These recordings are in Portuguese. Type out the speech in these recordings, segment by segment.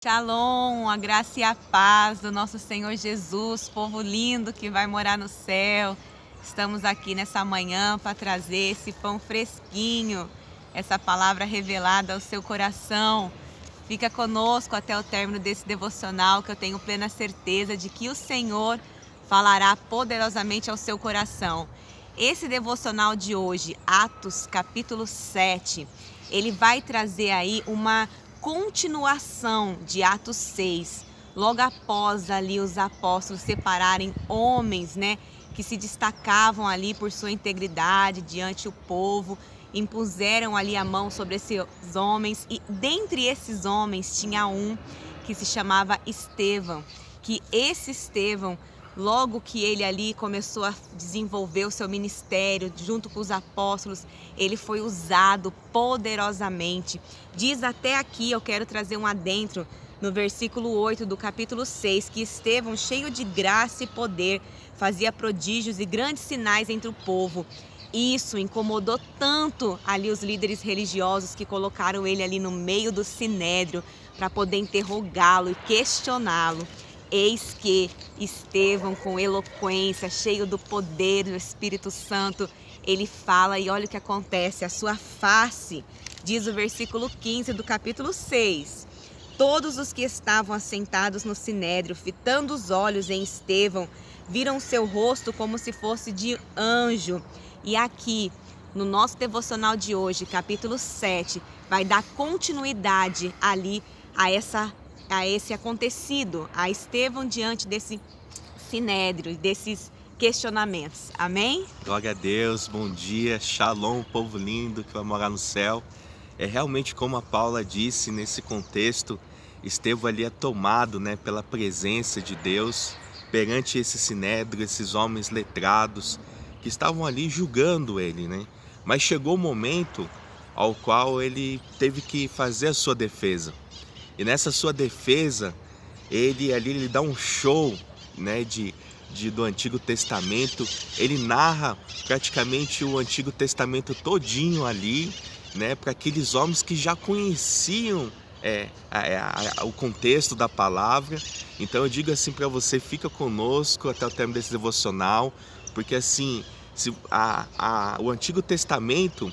Shalom, a graça e a paz do nosso Senhor Jesus, povo lindo que vai morar no céu. Estamos aqui nessa manhã para trazer esse pão fresquinho, essa palavra revelada ao seu coração. Fica conosco até o término desse devocional, que eu tenho plena certeza de que o Senhor falará poderosamente ao seu coração. Esse devocional de hoje, Atos capítulo 7, ele vai trazer aí uma continuação de Atos 6, logo após ali os apóstolos separarem homens, que se destacavam ali por sua integridade diante do povo, impuseram ali a mão sobre esses homens, e dentre esses homens tinha um que se chamava Estevão, que esse Estevão, logo que ele ali começou a desenvolver o seu ministério junto com os apóstolos, ele foi usado poderosamente. Diz até aqui, eu quero trazer um adentro, no versículo 8 do capítulo 6, que Estevão, cheio de graça e poder, fazia prodígios e grandes sinais entre o povo. Isso incomodou tanto ali os líderes religiosos que colocaram ele ali no meio do sinédrio para poder interrogá-lo e questioná-lo. Eis que Estevão, com eloquência, cheio do poder do Espírito Santo, ele fala e olha o que acontece. A sua face, diz o versículo 15 do capítulo 6. Todos os que estavam assentados no sinédrio, fitando os olhos em Estevão, viram seu rosto como se fosse de anjo. E aqui, no nosso devocional de hoje, capítulo 7, vai dar continuidade ali a esse acontecido, a Estevão diante desse sinédrio, desses questionamentos. Amém? Glória a Deus, bom dia, shalom, povo lindo que vai morar no céu. É realmente como a Paula disse nesse contexto, Estevão ali é tomado, pela presença de Deus perante esse sinédrio, esses homens letrados que estavam ali julgando ele, Mas chegou o momento ao qual ele teve que fazer a sua defesa. E nessa sua defesa, ele dá um show, do Antigo Testamento. Ele narra praticamente o Antigo Testamento todinho ali, para aqueles homens que já conheciam o contexto da palavra. Então eu digo assim para você, fica conosco até o término desse devocional, porque assim, o Antigo Testamento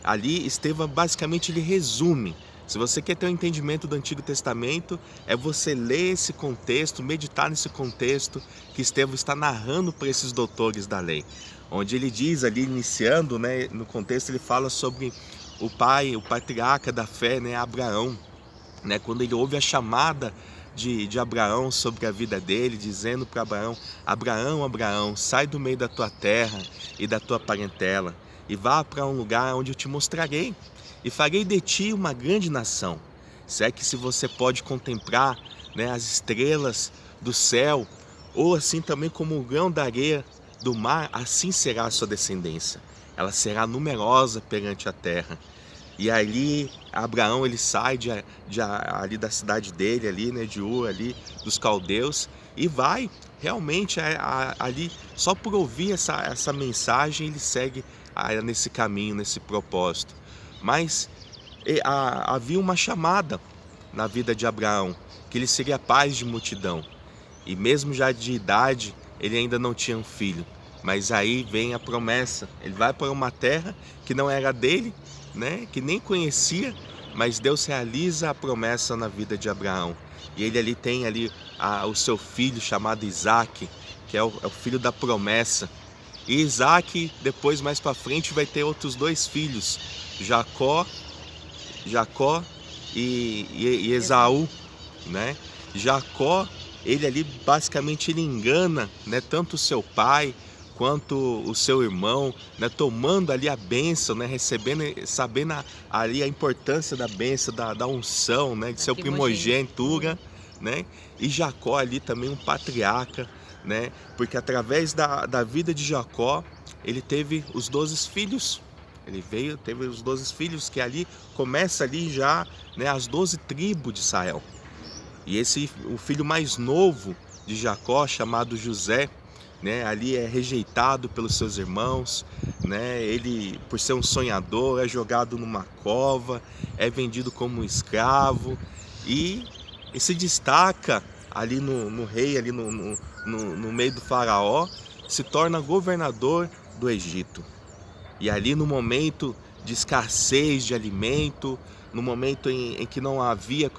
ali, Estevão basicamente ele resume. Se você quer ter um entendimento do Antigo Testamento, é você ler esse contexto, meditar nesse contexto que Estevão está narrando para esses doutores da lei. Onde ele diz ali, iniciando, no contexto, ele fala sobre o pai, o patriarca da fé, Abraão. Quando ele ouve a chamada de Abraão sobre a vida dele, dizendo para Abraão: Abraão, Abraão, sai do meio da tua terra e da tua parentela e vá para um lugar onde eu te mostrarei. E farei de ti uma grande nação. Se você pode contemplar as estrelas do céu, ou assim também como o grão da areia do mar, assim será a sua descendência. Ela será numerosa perante a terra. E ali Abraão ele sai ali da cidade dele, ali, de Ur, ali dos caldeus, e vai realmente ali, só por ouvir essa mensagem, ele segue nesse caminho, nesse propósito. Mas havia uma chamada na vida de Abraão, que ele seria pai de multidão. E mesmo já de idade, ele ainda não tinha um filho. Mas aí vem a promessa. Ele vai para uma terra que não era dele, que nem conhecia, mas Deus realiza a promessa na vida de Abraão. E ele ali tem ali o seu filho chamado Isaac, que é o filho da promessa. E Isaac, depois mais para frente, vai ter outros dois filhos, Jacó e Esaú, Jacó, ele ali basicamente ele engana, tanto o seu pai quanto o seu irmão, tomando ali a bênção, recebendo, sabendo ali a importância da bênção, da unção, de ser primogenitura, E Jacó ali também um patriarca, porque através da vida de Jacó, ele teve os 12 filhos. Teve os 12 filhos, que ali começa ali já, as 12 tribos de Israel. E o filho mais novo de Jacó, chamado José, ali é rejeitado pelos seus irmãos, ele, por ser um sonhador, é jogado numa cova, é vendido como um escravo, e e se destaca ali no rei, ali no meio do faraó, se torna governador do Egito. E ali no momento de escassez de alimento, no momento em que não havia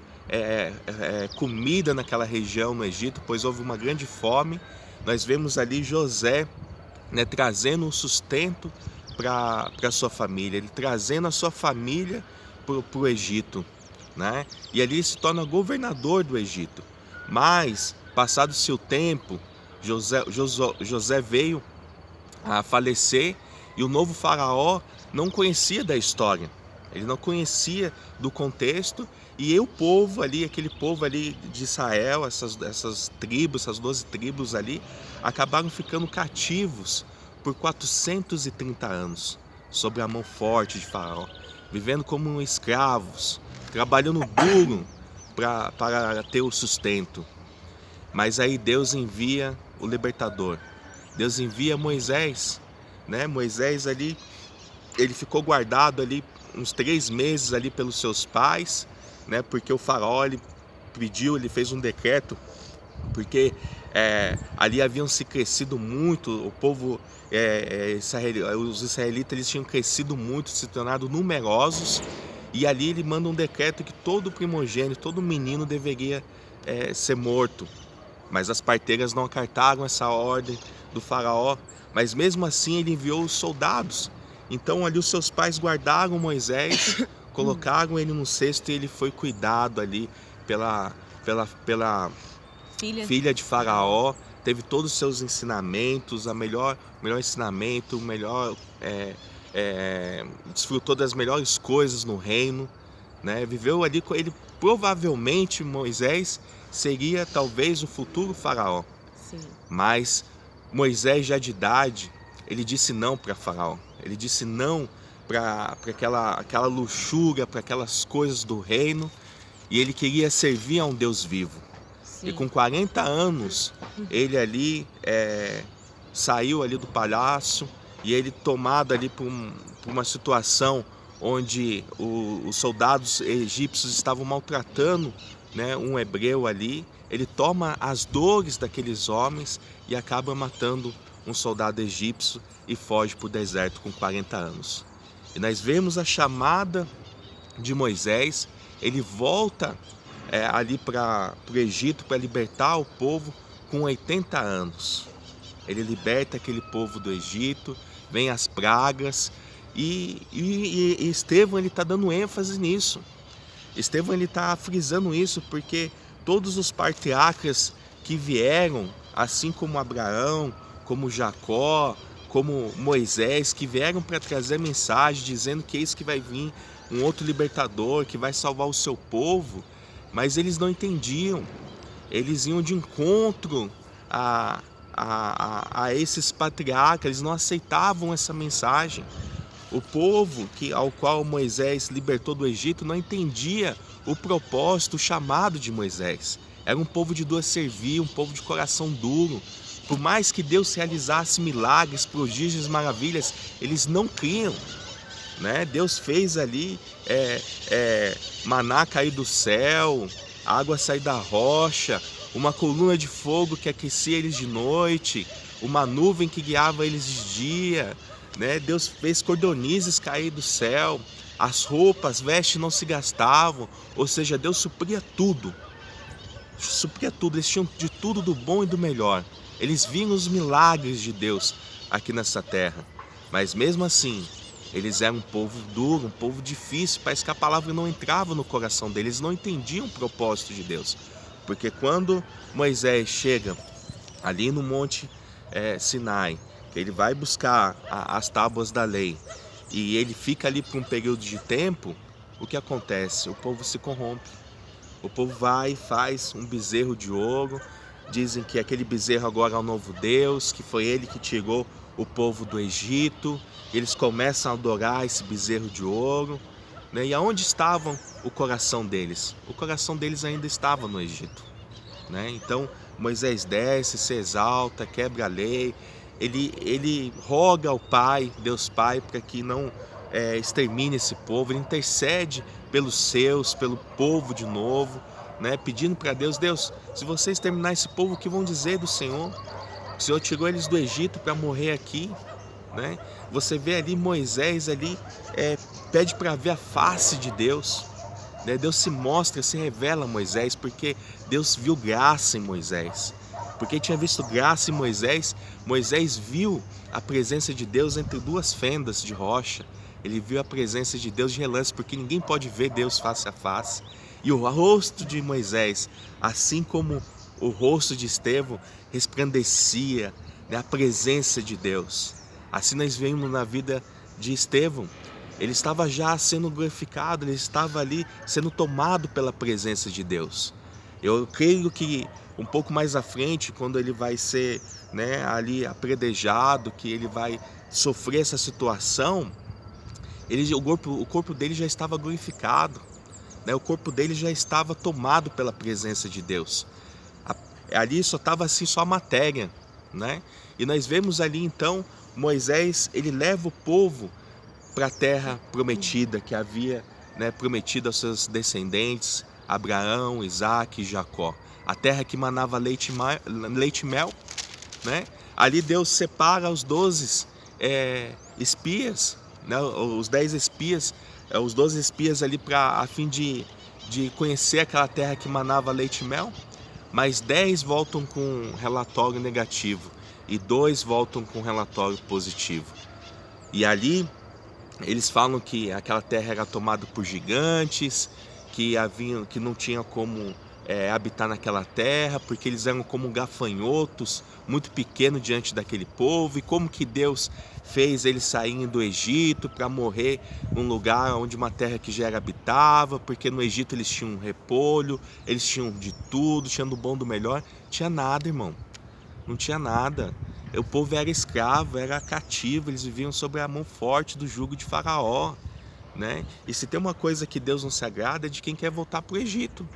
comida naquela região no Egito, pois houve uma grande fome, nós vemos ali José, né, trazendo um sustento para a sua família, ele trazendo a sua família para o Egito, né? E ali ele se torna governador do Egito. Mas, passado-se o tempo, José veio a falecer e o novo faraó não conhecia da história, ele não conhecia do contexto, e o povo ali, aquele povo ali de Israel, essas tribos, essas 12 tribos ali, acabaram ficando cativos por 430 anos, sob a mão forte de Faraó, vivendo como escravos, trabalhando duro para ter o sustento. Mas aí Deus envia o libertador, Deus envia Moisés, né? Moisés ali, ele ficou guardado ali uns 3 meses ali pelos seus pais, né? Porque o faraó ele pediu, ele fez um decreto, porque ali haviam se crescido muito, o povo, os israelitas, eles tinham crescido muito, se tornado numerosos, e ali ele manda um decreto que todo primogênito, todo menino deveria ser morto. Mas as parteiras não acataram essa ordem do faraó, mas mesmo assim ele enviou os soldados. Então ali os seus pais guardaram Moisés, colocaram ele no cesto e ele foi cuidado ali pela filha de Faraó, teve todos os seus ensinamentos, o melhor ensinamento, desfrutou das melhores coisas no reino, né? Viveu ali com ele. Provavelmente Moisés seria talvez o futuro faraó. Sim. Mas Moisés, já de idade, ele disse não para Faraó, ele disse não para aquela luxúria, para aquelas coisas do reino, e ele queria servir a um Deus vivo. Sim. E com 40 anos, ele ali saiu ali do palácio, e ele, tomado ali por uma situação onde os soldados egípcios estavam maltratando, né, um hebreu ali, ele toma as dores daqueles homens e acaba matando um soldado egípcio e foge para o deserto com 40 anos. E nós vemos a chamada de Moisés, ele volta ali para o Egito para libertar o povo com 80 anos. Ele liberta aquele povo do Egito, vem as pragas, e Estevão está dando ênfase nisso. Estevão está frisando isso porque todos os patriarcas que vieram, assim como Abraão, como Jacó, como Moisés, que vieram para trazer mensagem dizendo que eis que vai vir um outro libertador que vai salvar o seu povo, mas eles não entendiam, eles iam de encontro a esses patriarcas, eles não aceitavam essa mensagem. O povo ao qual Moisés libertou do Egito não entendia o propósito, o chamado de Moisés. Era um povo de dor servil, um povo de coração duro. Por mais que Deus realizasse milagres, prodígios, maravilhas, eles não criam, né? Deus fez ali maná cair do céu, água sair da rocha, uma coluna de fogo que aquecia eles de noite, uma nuvem que guiava eles de dia, né? Deus fez cordonizes cair do céu, as roupas, vestes não se gastavam, ou seja, Deus supria tudo, eles tinham de tudo do bom e do melhor, eles viam os milagres de Deus aqui nessa terra, mas mesmo assim, eles eram um povo duro, um povo difícil, parece que a palavra não entrava no coração deles, não entendiam o propósito de Deus, porque quando Moisés chega ali no monte Sinai, ele vai buscar as tábuas da lei e ele fica ali por um período de tempo, o que acontece? O povo se corrompe, o povo vai e faz um bezerro de ouro, dizem que aquele bezerro agora é o novo Deus, que foi ele que tirou o povo do Egito, eles começam a adorar esse bezerro de ouro, né? E aonde estava o coração deles? O coração deles ainda estava no Egito, né? Então Moisés desce, se exalta, quebra a lei, ele roga ao Pai, Deus Pai, para que não extermine esse povo, ele intercede pelos seus, pelo povo de novo, né, pedindo para Deus: Deus, se você exterminar esse povo, o que vão dizer do Senhor? O Senhor tirou eles do Egito para morrer aqui, né? Você vê ali Moisés ali, pede para ver a face de Deus, né? Deus se mostra, se revela a Moisés, porque Deus viu graça em Moisés. Porque tinha visto graça em Moisés, Moisés viu a presença de Deus entre duas fendas de rocha. Ele viu a presença de Deus de relance, porque ninguém pode ver Deus face a face. E o rosto de Moisés, assim como o rosto de Estevão, resplandecia, né, a presença de Deus. Assim nós vemos na vida de Estevão. Ele estava já sendo glorificado, ele estava ali sendo tomado pela presença de Deus. Eu creio que um pouco mais à frente, quando ele vai ser, né, ali apredejado, que ele vai sofrer essa situação, o corpo dele já estava glorificado, né? O corpo dele já estava tomado pela presença de Deus. Ali só estava assim, só a matéria, né? E nós vemos ali então Moisés, ele leva o povo para a terra prometida, que havia, né, prometido aos seus descendentes, Abraão, Isaque e Jacó. A terra que manava leite e mel, né? Ali Deus separa os 12 espias, né? Os 10 espias, os 12 espias ali a fim de conhecer aquela terra que manava leite e mel. Mas 10 voltam com um relatório negativo e 2 voltam com um relatório positivo. E ali eles falam que aquela terra era tomada por gigantes, que não tinha como habitar naquela terra, porque eles eram como gafanhotos, muito pequenos diante daquele povo, e como que Deus fez eles saírem do Egito para morrer num lugar onde uma terra que já era habitável, porque no Egito eles tinham um repolho, eles tinham de tudo, tinham do bom do melhor. Tinha nada, irmão, não tinha nada. O povo era escravo, era cativo, eles viviam sob a mão forte do jugo de Faraó, né? E se tem uma coisa que Deus não se agrada é de quem quer voltar para o Egito,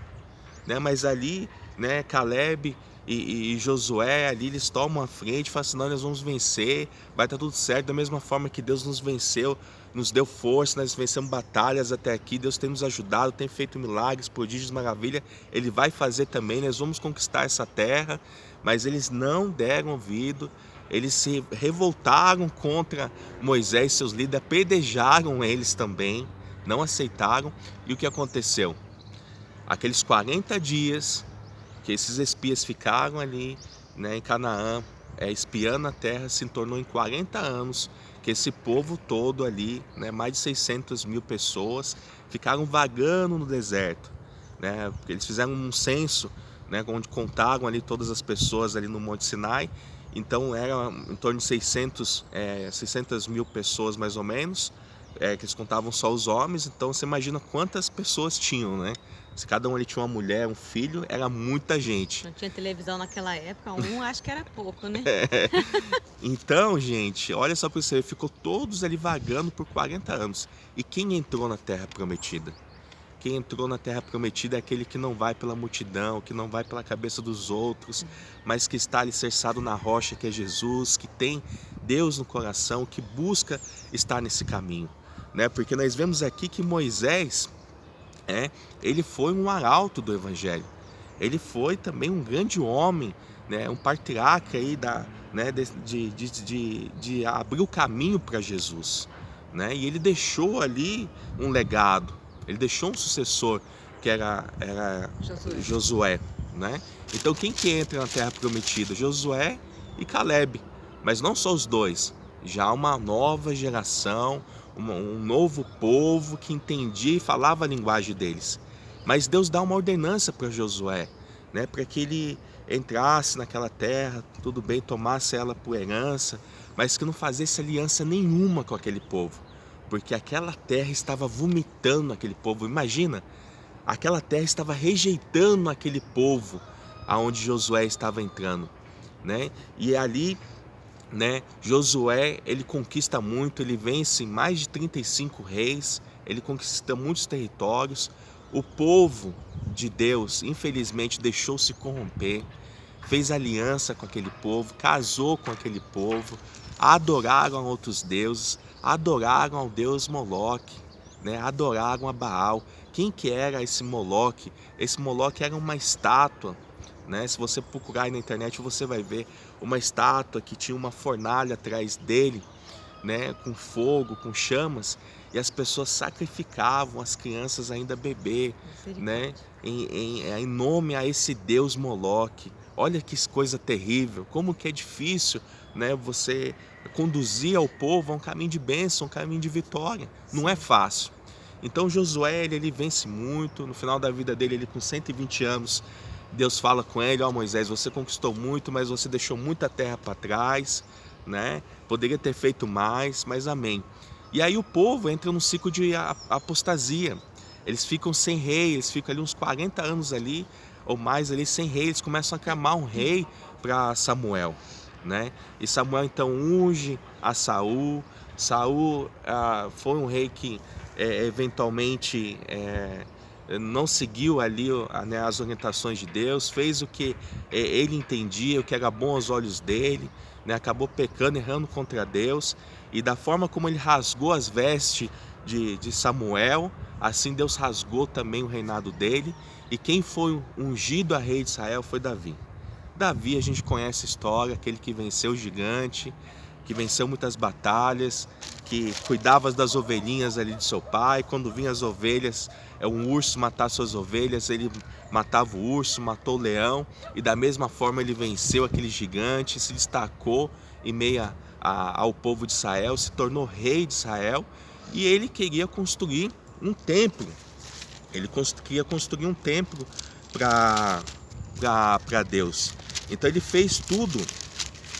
né? Mas ali, né, Caleb e Josué, ali eles tomam a frente e falam assim: não, nós vamos vencer, vai estar tudo certo. Da mesma forma que Deus nos venceu, nos deu força, nós vencemos batalhas até aqui, Deus tem nos ajudado, tem feito milagres, prodígios, maravilha, Ele vai fazer também, nós vamos conquistar essa terra. Mas eles não deram ouvido, eles se revoltaram contra Moisés e seus líderes, apedrejaram eles também, não aceitaram. E o que aconteceu? Aqueles 40 dias que esses espias ficaram ali, né, em Canaã, espiando a terra, se tornou em 40 anos que esse povo todo ali, né, mais de 600 mil pessoas, ficaram vagando no deserto, né, porque eles fizeram um censo, né, onde contaram ali todas as pessoas ali no Monte Sinai. Então era em torno de 600 mil pessoas mais ou menos, que eles contavam só os homens. Então você imagina quantas pessoas tinham, né? Se cada um ali tinha uma mulher, um filho, era muita gente. Não tinha televisão naquela época, acho que era pouco, né? Então, gente, olha só para você, ficou todos ali vagando por 40 anos. E quem entrou na Terra Prometida? Quem entrou na Terra Prometida é aquele que não vai pela multidão, que não vai pela cabeça dos outros, mas que está alicerçado na rocha, que é Jesus, que tem Deus no coração, que busca estar nesse caminho, né? Porque nós vemos aqui que Moisés, ele foi um arauto do Evangelho, ele foi também um grande homem, né? Um patriarca aí de abrir o caminho para Jesus, né? E ele deixou ali um legado. Ele deixou um sucessor, que era Josué, né? Então quem que entra na Terra Prometida? Josué e Caleb. Mas não só os dois, já uma nova geração, um novo povo que entendia e falava a linguagem deles. Mas Deus dá uma ordenança para Josué, né? Para que ele entrasse naquela terra, tudo bem, tomasse ela por herança, mas que não fizesse aliança nenhuma com aquele povo. Porque aquela terra estava vomitando aquele povo. Imagina, aquela terra estava rejeitando aquele povo aonde Josué estava entrando, né? E ali, né, Josué, ele conquista muito, ele vence mais de 35 reis, ele conquista muitos territórios. O povo de Deus, infelizmente, deixou-se corromper, fez aliança com aquele povo, casou com aquele povo, adoraram a outros deuses, adoraram ao deus Moloque, né? Adoraram a Baal, quem que era esse Moloque. Esse Moloque era uma estátua, né? Se você procurar aí na internet, você vai ver uma estátua que tinha uma fornalha atrás dele, né? Com fogo, com chamas, e as pessoas sacrificavam as crianças ainda bebê, né? Em nome a esse deus Moloque. Olha que coisa terrível, como que é difícil, né? Você conduzir ao povo a um caminho de bênção, um caminho de vitória. Não é fácil. Então Josué, ele vence muito. No final da vida dele, ele com 120 anos, Deus fala com ele: ó Moisés, você conquistou muito, mas você deixou muita terra para trás, né? Poderia ter feito mais, mas amém. E aí o povo entra num ciclo de apostasia. Eles ficam sem rei, eles ficam ali uns 40 anos ali, ou mais ali, sem rei. Eles começam a clamar um rei para Samuel, né? E Samuel então unge a Saul. Saul foi um rei que eventualmente não seguiu ali, né, as orientações de Deus, fez o que ele entendia, o que era bom aos olhos dele, né? Acabou pecando, errando contra Deus, e da forma como ele rasgou as vestes de Samuel, assim Deus rasgou também o reinado dele, e quem foi ungido a rei de Israel foi Davi. Davi, a gente conhece a história, aquele que venceu o gigante, que venceu muitas batalhas, que cuidava das ovelhinhas ali de seu pai. Quando vinham as ovelhas, um urso matar suas ovelhas, ele matava o urso, matou o leão, e da mesma forma ele venceu aquele gigante, se destacou em meio ao povo de Israel, se tornou rei de Israel, e ele queria construir um templo. Ele queria construir um templo para Deus. Então ele fez tudo.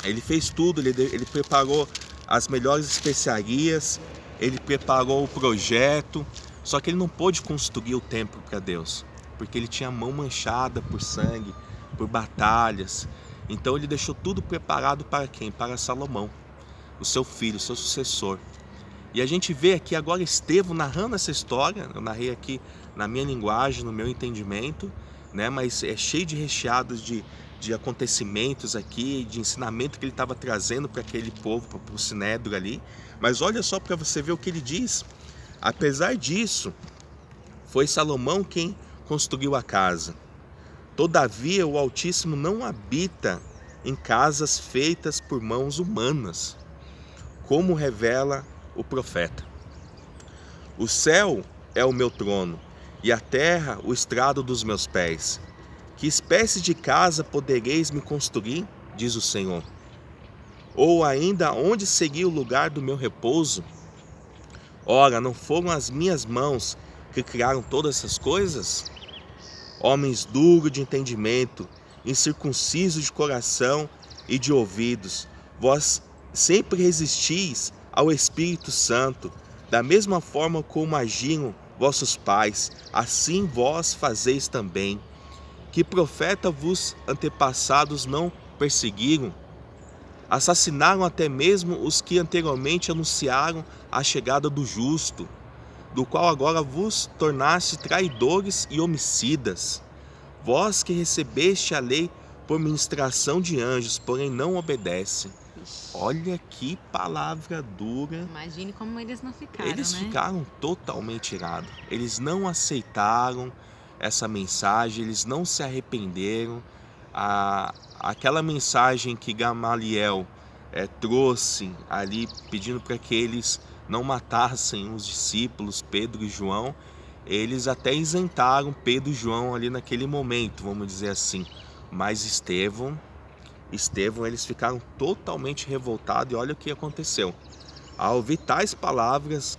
Ele preparou as melhores especiarias, ele preparou o projeto, só que ele não pôde construir o templo para Deus, porque ele tinha a mão manchada por sangue, por batalhas. Então ele deixou tudo preparado para quem? Para Salomão, o seu filho, o seu sucessor. E a gente vê aqui agora Estevão narrando essa história. Eu narrei aqui na minha linguagem, no meu entendimento, né? Mas é cheio de recheados de acontecimentos aqui, de ensinamento que ele estava trazendo para aquele povo, para o Sinédrio ali. Mas olha só para você ver o que ele diz. Apesar disso, foi Salomão quem construiu a casa. Todavia, o Altíssimo não habita em casas feitas por mãos humanas, como revela o profeta. O céu é o meu trono, e a terra o estrado dos meus pés. Que espécie de casa podereis me construir, diz o Senhor? Ou ainda, onde seria o lugar do meu repouso? Ora, não foram as minhas mãos que criaram todas essas coisas? Homens duros de entendimento, incircuncisos de coração e de ouvidos, vós sempre resistis ao Espírito Santo, da mesma forma como agiram vossos pais, assim vós fazeis também. Que profeta vos antepassados não perseguiram? Assassinaram até mesmo os que anteriormente anunciaram a chegada do justo, do qual agora vos tornaste traidores e homicidas. Vós que recebeste a lei por ministração de anjos, porém não obedecem. Olha que palavra dura. Imagine como eles não ficaram, Eles né? ficaram totalmente irados. Eles não aceitaram essa mensagem, eles não se arrependeram. Aquela mensagem que Gamaliel trouxe ali, pedindo para que eles não matassem os discípulos, Pedro e João, eles até isentaram Pedro e João ali naquele momento, vamos dizer assim. Mas Estevão, eles ficaram totalmente revoltados, e olha o que aconteceu. Ao ouvir tais palavras,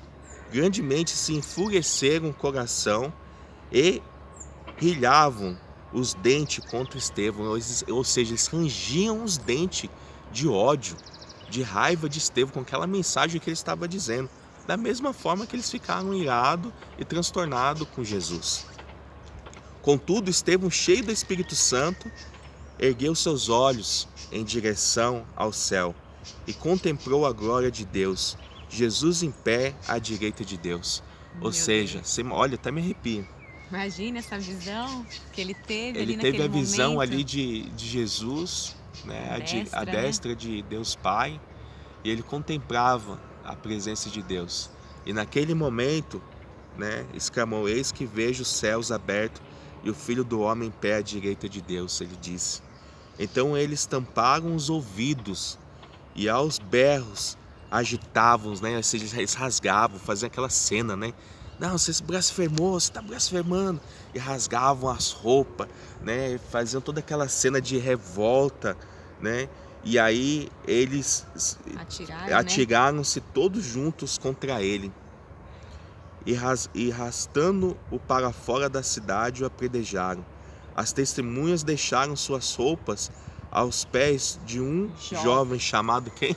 grandemente se enfureceram o coração e rilhavam os dentes contra Estevão, ou seja, eles rangiam os dentes de ódio, de raiva de Estevão com aquela mensagem que ele estava dizendo, da mesma forma que eles ficaram irados e transtornados com Jesus. Contudo, Estevão, cheio do Espírito Santo, ergueu seus olhos em direção ao céu e contemplou a glória de Deus, Jesus em pé à direita de Deus. Ou seja, você, olha, até me arrepio. Imagina essa visão que ele teve ali Ele naquele teve a visão momento. ali de Jesus, né, a Destra, destra de Deus Pai, e ele contemplava a presença de Deus. E naquele momento, né, exclamou: eis que vejo os céus abertos e o Filho do Homem em pé à direita de Deus, ele disse. Então eles tamparam os ouvidos e aos berros agitavam, né, eles rasgavam, faziam aquela cena, né? Não, você blasfemou, você está blasfemando. E rasgavam as roupas, né? Faziam toda aquela cena de revolta, né? E aí eles atiraram-se todos juntos contra ele. E arrastando-o para fora da cidade, o apedrejaram. As testemunhas deixaram suas roupas aos pés de um jovem chamado quem?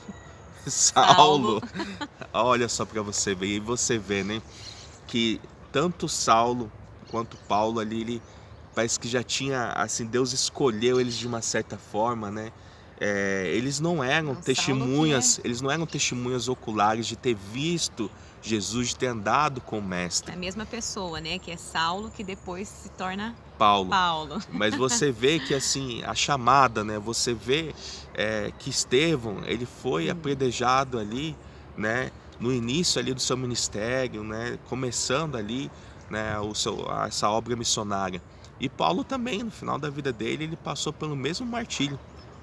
Saulo. Olha só para você ver. E você vê, né, que tanto Saulo quanto Paulo ali, ele parece que já tinha, assim, Deus escolheu eles de uma certa forma, né? Eles não eram testemunhas, eles não eram testemunhas oculares de ter visto Jesus, de ter andado com o mestre. É a mesma pessoa, né? Que é Saulo, que depois se torna Paulo. Mas você vê que, assim, a chamada, né? Você vê que Estevão, ele foi apedrejado ali, né? No início ali do seu ministério, né? Começando ali, né? Essa obra missionária. E Paulo também, no final da vida dele, ele passou pelo mesmo martírio,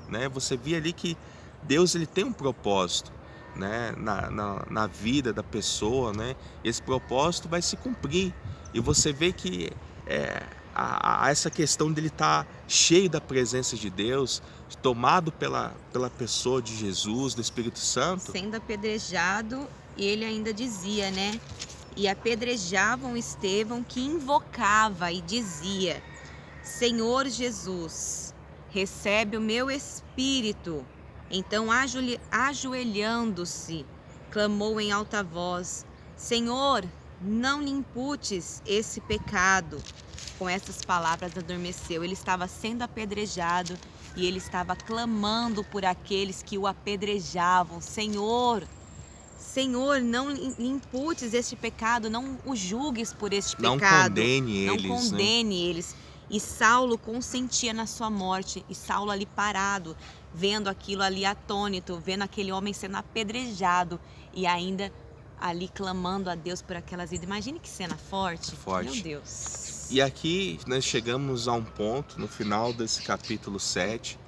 né? Você via ali que Deus, ele tem um propósito, né, na vida da pessoa, né? Esse propósito vai se cumprir. E você vê que essa questão dele estar cheio da presença de Deus, tomado pela pessoa de Jesus, do Espírito Santo. Sendo apedrejado, ele ainda dizia, né? E apedrejavam Estevão, que invocava e dizia: Senhor Jesus, recebe o meu espírito. Então, ajoelhando-se, clamou em alta voz: Senhor, não lhe imputes esse pecado. Com essas palavras adormeceu. Ele estava sendo apedrejado e ele estava clamando por aqueles que o apedrejavam: Senhor, Senhor, não lhe imputes este pecado, não o julgues por este pecado. Não condene eles. E Saulo consentia na sua morte. E Saulo ali parado, vendo aquilo ali atônito, vendo aquele homem sendo apedrejado e ainda ali clamando a Deus por aquelas vidas. Imagine que cena forte. Meu Deus. E aqui nós chegamos a um ponto, no final desse capítulo 7,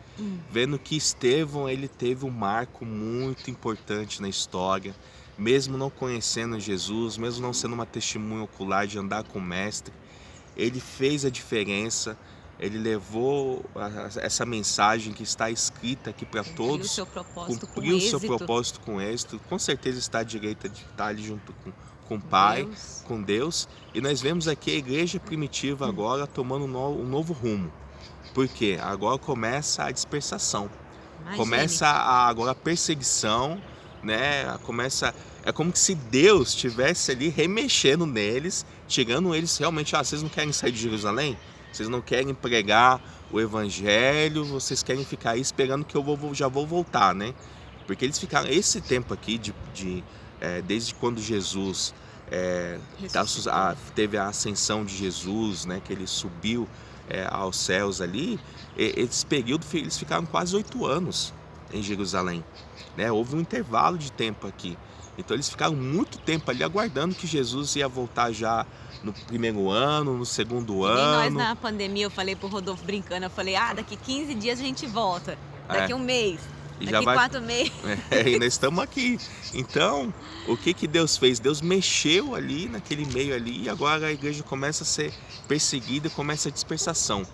vendo que Estevão, ele teve um marco muito importante na história. Mesmo não conhecendo Jesus, mesmo não sendo uma testemunha ocular de andar com o mestre, ele fez a diferença, ele levou essa mensagem que está escrita aqui para todos, cumpriu o seu propósito com êxito, com certeza está à direita de estar ali junto com o Pai, com Deus. E nós vemos aqui a igreja primitiva agora tomando um novo rumo, porque agora começa a dispersação, começa agora a perseguição, né? É como se Deus estivesse ali remexendo neles, tirando eles realmente. Vocês não querem sair de Jerusalém? Vocês não querem pregar o evangelho? Vocês querem ficar aí esperando que eu já vou voltar, né? Porque eles ficaram esse tempo aqui, desde quando Jesus teve a ascensão de Jesus, né? Que ele subiu aos céus ali. Esse período eles ficaram quase 8 anos em Jerusalém, né? Houve um intervalo de tempo aqui. Então eles ficaram muito tempo ali aguardando que Jesus ia voltar já no primeiro ano, no segundo ano. E nós na pandemia, eu falei pro Rodolfo brincando, eu falei: daqui 15 dias a gente volta, daqui um mês, daqui 4 meses. E nós estamos aqui. Então, o que Deus fez? Deus mexeu ali, naquele meio ali, e agora a igreja começa a ser perseguida e começa a dispersação.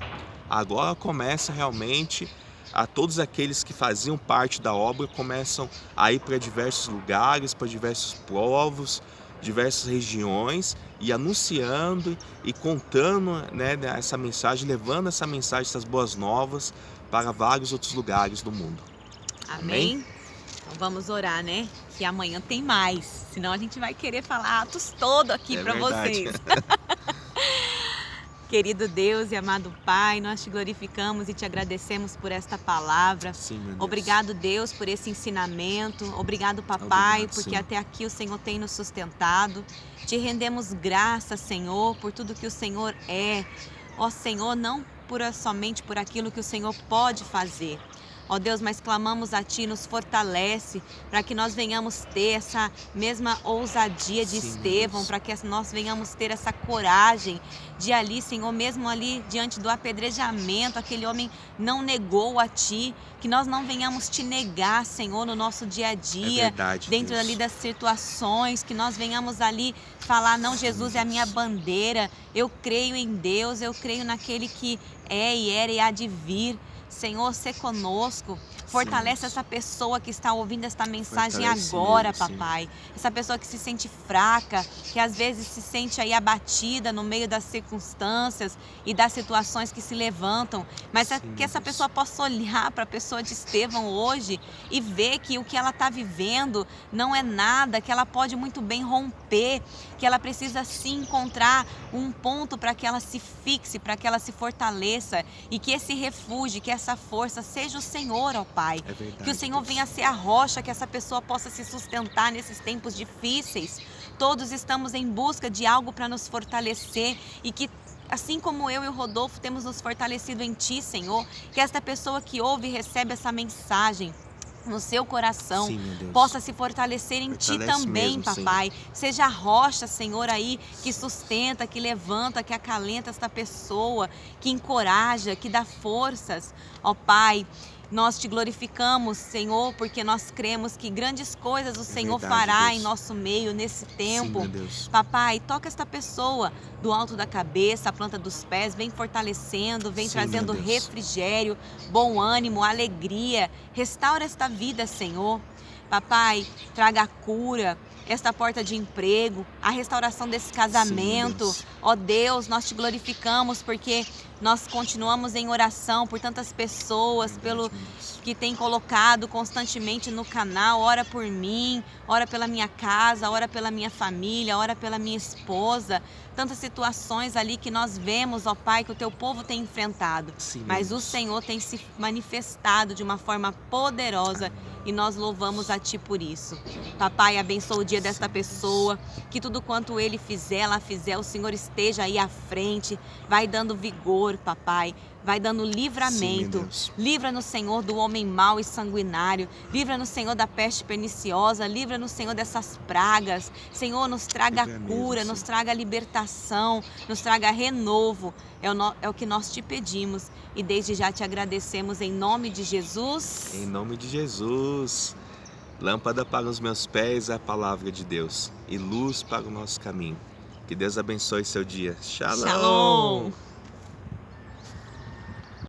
Agora começa realmente a todos aqueles que faziam parte da obra começam a ir para diversos lugares, para diversos povos, diversas regiões, e anunciando e contando, né, essa mensagem, levando essa mensagem, essas boas novas para vários outros lugares do mundo. Amém? Então vamos orar, né? Que amanhã tem mais, senão a gente vai querer falar Atos todo aqui para vocês. Querido Deus e amado Pai, nós te glorificamos e te agradecemos por esta palavra. Sim, meu Deus. Obrigado, Deus, por esse ensinamento. Obrigado, Papai, Obrigado, porque sim. até aqui o Senhor tem nos sustentado. Te rendemos graças, Senhor, por tudo que o Senhor é. Ó Senhor, não somente por aquilo que o Senhor pode fazer, ó Deus, mas clamamos a Ti, nos fortalece, para que nós venhamos ter essa mesma ousadia de Sim, meu Estevão, Deus. para que nós venhamos ter essa coragem de ali, Senhor, mesmo ali diante do apedrejamento, aquele homem não negou a Ti, que nós não venhamos Te negar, Senhor, no nosso dia a É dia, verdade, dentro ali Deus. das situações, que nós venhamos ali falar, não, Sim, Jesus é a minha Deus. bandeira, eu creio em Deus, eu creio naquele que é e era e há de vir. Senhor, ser conosco, Sim, fortalece Deus. essa pessoa que está ouvindo esta mensagem Fortalece agora, mesmo, Senhor. papai. Essa pessoa que se sente fraca, que às vezes se sente aí abatida no meio das circunstâncias e das situações que se levantam, mas Sim, que meu essa Deus. pessoa possa olhar para a pessoa de Estevão hoje e ver que o que ela está vivendo não é nada, que ela pode muito bem romper, que ela precisa sim encontrar um ponto para que ela se fixe, para que ela se fortaleça e que esse refúgio, que essa força seja o Senhor, ó Pai. É Que o verdade, Senhor Deus. venha ser a rocha, que essa pessoa possa se sustentar nesses tempos difíceis. Todos estamos em busca de algo para nos fortalecer e que assim como eu e o Rodolfo temos nos fortalecido em Ti, Senhor, que esta pessoa que ouve e recebe essa mensagem no seu coração, Sim, meu Deus. possa se fortalecer em Ti Fortalece também, mesmo, Senhor. papai. Seja a rocha, Senhor, aí, que sustenta, que levanta, que acalenta esta pessoa, que encoraja, que dá forças. Ó Pai, nós Te glorificamos, Senhor, porque nós cremos que grandes coisas o Senhor verdade, fará Deus. em nosso meio nesse Sim, tempo. meu Deus. Papai, toca esta pessoa do alto da cabeça, a planta dos pés, vem fortalecendo, vem Sim, meu trazendo Deus. refrigério, bom ânimo, alegria. Restaura esta vida, Senhor. Papai, traga a cura, esta porta de emprego, a restauração desse Sim, meu casamento. Deus. Ó Deus, nós Te glorificamos porque nós continuamos em oração por tantas pessoas, pelo Verdade, meu Deus. que tem colocado constantemente no canal. Ora por mim, ora pela minha casa, ora pela minha família, ora pela minha esposa. Tantas situações ali que nós vemos, ó Pai, que o Teu povo tem enfrentado. Sim, meu Mas o Deus. Senhor tem se manifestado de uma forma poderosa e nós louvamos a Ti por isso. Papai, abençoa o dia desta Sim, meu Deus. pessoa, que tudo quanto ele fizer, ela fizer, o Senhor esteja aí à frente, vai dando vigor, papai, vai dando Sim, meu livramento. Deus. Livra-nos, Senhor, do homem mau e sanguinário, livra-nos, Senhor, da peste perniciosa, livra-nos, Senhor, dessas pragas. Senhor, nos traga Livra cura, mesmo, nos Senhor. traga libertação, nos traga renovo. É o que nós Te pedimos e desde já Te agradecemos em nome de Jesus. Em nome de Jesus. Lâmpada para os meus pés é a palavra de Deus e luz para o nosso caminho. Que Deus abençoe seu dia. Shalom! Shalom!